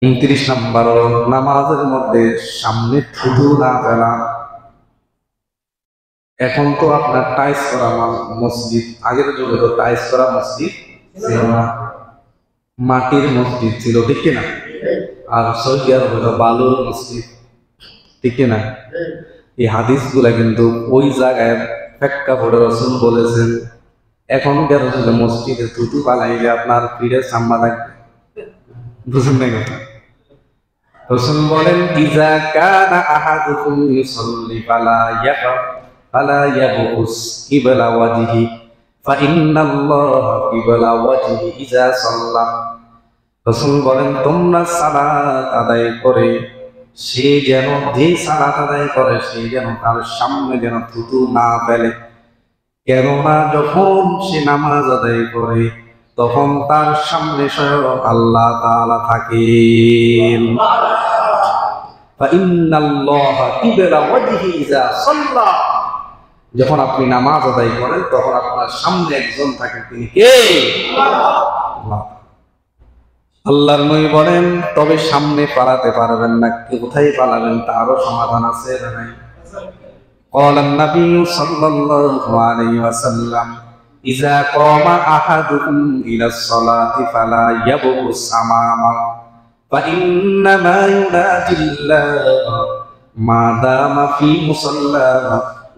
29 নম্বর নামাজের মধ্যে সামনে থুতু না ফেলা। এখন তো আপনার টাইলস করা মসজিদ, আগের যুগে তো টাইলস করা মসজিদ ছিল না, মাটির মসজিদ ছিল, ঠিক কিনা? আর সৌদি আরবে তো বালুর মসজিদ, ঠিক কিনা? এই হাদিস গুলা কিন্তু ওই জায়গায় প্রেক্ষাপটে রাসূল বলেছেন। এখনকার যুগে মসজিদে থুতু পালাইলে আপনার পিঠে চাম্মা থাকবে, বুঝুন না কথা। রাসূল বলেন, ইজা কানা আহাদুকুম ইউসাল্লি ফালা ইয়াবুস কিবলা ওয়াজহি ফাইন্নাল্লাহা কিবলা ওয়াজহি ইজা সাল্লা। রাসূল বলেন, তোমরা সালাত আদায় করে সে যেন, যে সালাত আদায় করে সে যেন তার সামনে যেন থুতু না ফেলে। কেননা যখন সে নামাজ আদায় করে তখন তার সামনে স্বয়ং আল্লাহ তাআলা থাকেন। ফাইন্নাল্লাহা কিবলা ওয়াজহি ইজা সাল্লা। যখন আপনি নামাজ আদায় করেন তখন আপনার সামনে একজন থাকেন, তিনি কে? আল্লাহ। আল্লাহর নবী বলেন, তবে সামনে পালাতে পারবেন না, কোথায় পালাবেন তারও সমাধান আছে না নাই? ক্বালা নবী সাল্লাল্লাহু আলাইহি ওয়াসাল্লাম, ইযা ক্বামা আহাদুকুম ইলাস সালাতি ফালা ইয়াবুস আমামা ফাইন্নামা ইউনাদিল্লাহ মা দামা ফি মুসাল্লাহ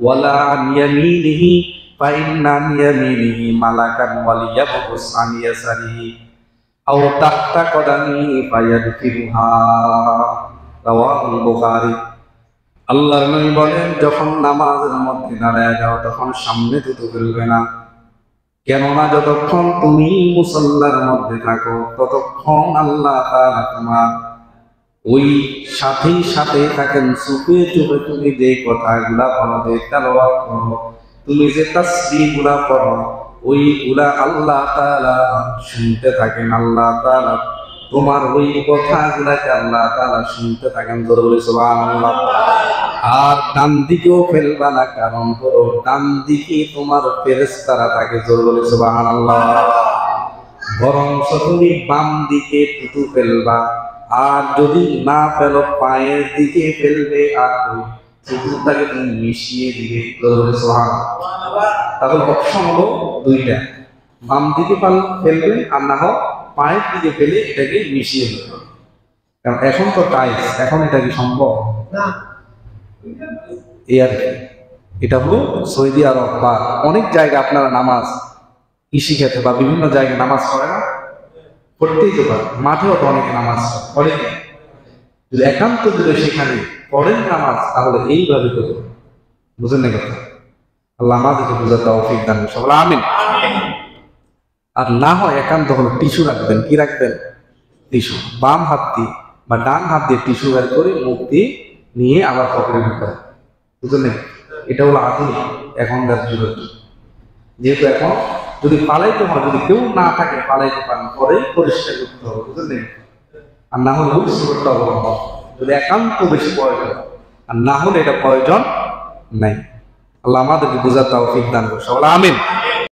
ওয়ালা আন ইয়ামিনিহি ফাইন্না আন ইয়ামিনিহি মালাকান ওয়ালিয়াবুস আন ইয়াসারিহি আও তাহতা কদামি ফায়াদফিরুহা। রাওয়াহুল বুখারী। আল্লাহর নবী বলেন, যখন নামাজের মধ্যে দাঁড়ায় যাও তখন সামনে থুতু ফেলবে না। কেননা যতক্ষণ তুমি মুসাল্লার মধ্যে থাকো ততক্ষণ আল্লাহ তাআলা তোমার ওই সাথে সাথে থাকেন। চুপে চুপে তুমি যে কথাগুলা বলো, যে তেলাওয়াত করো, তুমি যে তাসবিহগুলা পড়ো, ওইগুলা আল্লাহ তাআলা শুনতে থাকেন। আল্লাহ তাআলা তোমার ওই কথাগুলাকে আল্লাহ তাআলা শুনতে থাকেন। জোরে বলি সুবহানাল্লাহ। আর ডান দিকেও ফেলবা না, কারণ হলো ডান দিকে তোমার ফেরেশতারা থাকে। জোরে বলি সুবহানাল্লাহ। বরং তুমি বাম দিকে থুতু ফেলবা, আর যদি না ফেলো পায়ের দিকে ফেলবে, আর থুতুটাকে তুমি মিশিয়ে দিবে। জোরে বলি সুবহানাল্লাহ। তাহলে অপশন হলো দুইটা, বাম দিকে ফেলবে আর না হোক পায়ের দিকে ফেলে এটাকে মিশিয়ে দেবে। কারণ এখন তো টাইলস, এখন এটা কি সম্ভব না। এটা হলো সৌদি আরব বা অনেক জায়গায় আপনারা নামাজ কৃষি ক্ষেত্রে বা বিভিন্ন জায়গায় নামাজ পড়ে না, পড়তেই তো পারে, মাঠেও তো অনেকে নামাজ পড়ে। যদি একান্ত যদি সেখানে পড়েন নামাজ, তাহলে এইভাবে করবে, বুঝেন না কথা। আল্লাহ আমাদেরকে বুঝার তৌফিক দান করুন, সকলে আমিন। আর না হয় একান্ত হলো টিস্যু রাখবেন। কি রাখবেন? টিস্যু। বাম হাত দিয়ে বা ডান হাত দিয়ে টিস্যু বের করে মুখ দিয়ে নিয়ে আবার পকেটে ঢুকায়, বুঝলেন? এটা হলো আধুনিক এখনকার যুগের। যেহেতু এখন যদি পালাইতে হয়, যদি কেউ না থাকে পালাইতে পারেন, পরে পরিষ্কার করতে হবে, বুঝলেন? আর না হলে করতে হবে যদি একান্ত বেশি প্রয়োজন, আর না হলে এটা প্রয়োজন নাই। আল্লাহ আমাদেরকে বুঝার তৌফিক দান করুন, সকলে আমিন।